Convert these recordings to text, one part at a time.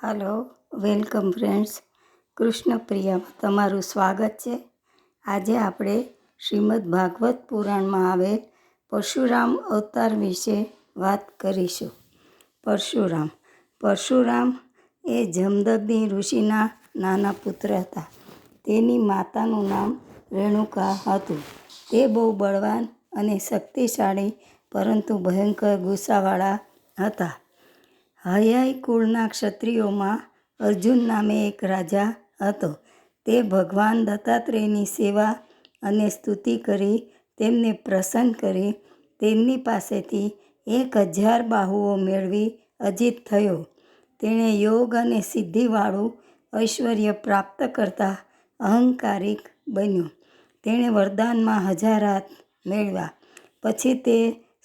હાલો, welcome friends. કૃષ્ણપ્રિયામાં તમારું સ્વાગત છે. આજે આપણે શ્રીમદ ભાગવત પુરાણમાં આવેલ પરશુરામ અવતાર વિશે વાત કરીશું. પરશુરામ એ જમદગ્નિ ઋષિના નાના પુત્ર હતા. તેની માતાનું નામ રેણુકા હતું. તે બહુ બળવાન અને શક્તિશાળી પરંતુ ભયંકર ગુસ્સાવાળા હતા. હયાઈ કુળના ક્ષત્રિયોમાં અર્જુન નામે એક રાજા હતો. તે ભગવાન દત્તાત્રેયની સેવા અને સ્તુતિ કરી તેમને પ્રસન્ન કરી તેમની પાસેથી 1000 બાહુઓ મેળવી અજીત થયો. તેણે યોગ અને સિદ્ધિવાળું ઐશ્વર્ય પ્રાપ્ત કરતા અહંકારિક બન્યો. તેણે વરદાનમાં 1000 હાથ મેળવ્યા. પછી તે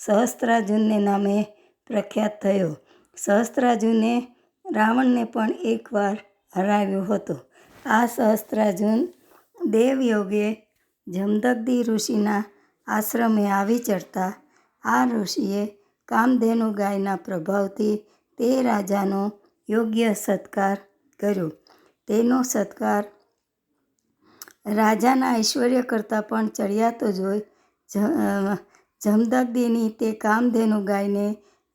સહસ્ત્રાર્જુનને નામે પ્રખ્યાત થયો. સહસ્ત્રાર્જુને રાવણને પણ એકવાર હરાવ્યો હતો. આ સહસ્ત્રાર્જુન દેવયોગે જમદગ્નિ ઋષિના આશ્રમે આવી ચડતા આ ઋષિએ કામધેનુ ગાયના પ્રભાવથી તે રાજાનો યોગ્ય સત્કાર કર્યો. તેનો સત્કાર રાજાના ઐશ્વર્ય કરતાં પણ ચડિયાતો જોઈ જમદગ્નિની તે કામધેનુ ગાયને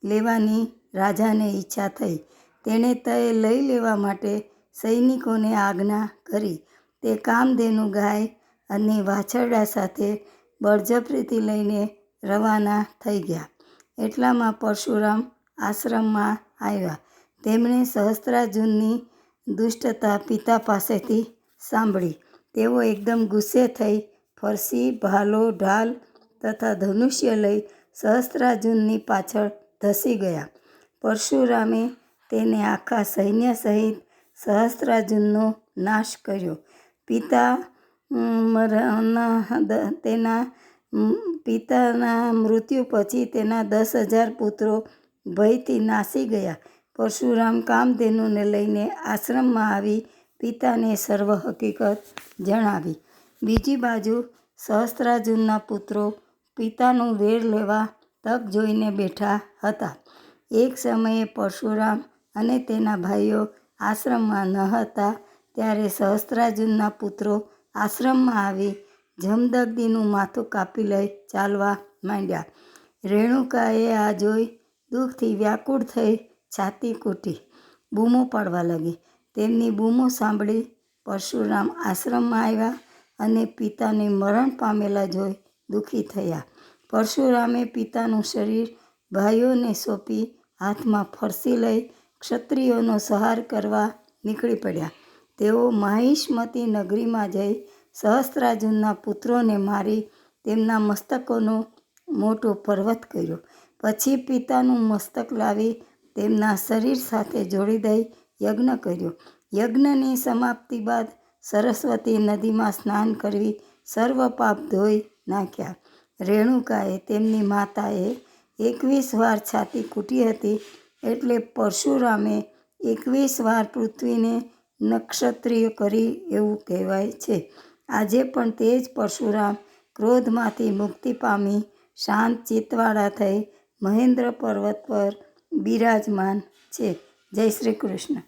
લેવાની રાજાને ઈચ્છા થઈ. તેણે તે લઈ લેવા માટે સૈનિકોને આજ્ઞા કરી. તે કામધેનુ ગાય અને વાછરડા સાથે બળજબરીથી લઈને રવાના થઈ ગયા. એટલામાં પરશુરામ આશ્રમમાં આવ્યા. તેમણે સહસ્ત્રાર્જુનની દુષ્ટતા પિતા પાસેથી સાંભળી. તેઓ એકદમ ગુસ્સે થઈ ફરસી, ભાલો, ઢાલ તથા ધનુષ્ય લઈ સહસ્ત્રાર્જુનની પાછળ ધસી ગયા. પરશુરામે તેને આખા સૈન્ય સહિત સહસ્ત્રાર્જુનનો નાશ કર્યો. તેના પિતાના મૃત્યુ પછી તેના 10,000 પુત્રો ભયથી નાસી ગયા. પરશુરામ કામધેનુને લઈને આશ્રમમાં આવી પિતાને સર્વ હકીકત જણાવી. બીજી બાજુ સહસ્ત્રાર્જુનના પુત્રો પિતાનું વેર લેવા તક જોઈને બેઠા હતા. એક સમયે પરશુરામ અને તેના ભાઈઓ આશ્રમમાં ન હતા ત્યારે સહસ્ત્રાર્જુનના પુત્રો આશ્રમમાં આવી જમદગ્નિનું માથું કાપી લઈ ચાલવા માંડ્યા. રેણુકાએ આ જોઈ દુઃખથી વ્યાકુળ થઈ છાતી કૂટી બૂમો પાડવા લાગી. તેમની બૂમો સાંભળી પરશુરામ આશ્રમમાં આવ્યા અને પિતાને મરણ પામેલા જોઈ દુઃખી થયા. પરશુરામે પિતાનું શરીર ભાઈઓને સોંપી હાથમાં ફરસી લઈ ક્ષત્રિયોનો સંહાર કરવા નીકળી પડ્યા. તેઓ માહિષ્મતી નગરીમાં જઈ સહસ્ત્રાર્જુનના પુત્રોને મારી તેમના મસ્તકોનો મોટો પર્વત કર્યો. પછી પિતાનું મસ્તક લાવી તેમના શરીર સાથે જોડી દઈ યજ્ઞ કર્યો. યજ્ઞની સમાપ્તિ બાદ સરસ્વતી નદીમાં સ્નાન કરી સર્વ પાપ ધોઈ નાખ્યા. રેણુકાએ તેમની માતાએ 21 વાર છાતી કૂટી હતી એટલે પરશુરામે 21 વાર પૃથ્વીને નક્ષત્રિય કરી એવું કહેવાય છે. આજે પણ તે જ પરશુરામ ક્રોધમાંથી મુક્તિ પામી શાંત ચિત્તવાળા થઈ મહેન્દ્ર પર્વત પર બિરાજમાન છે. જય શ્રી કૃષ્ણ.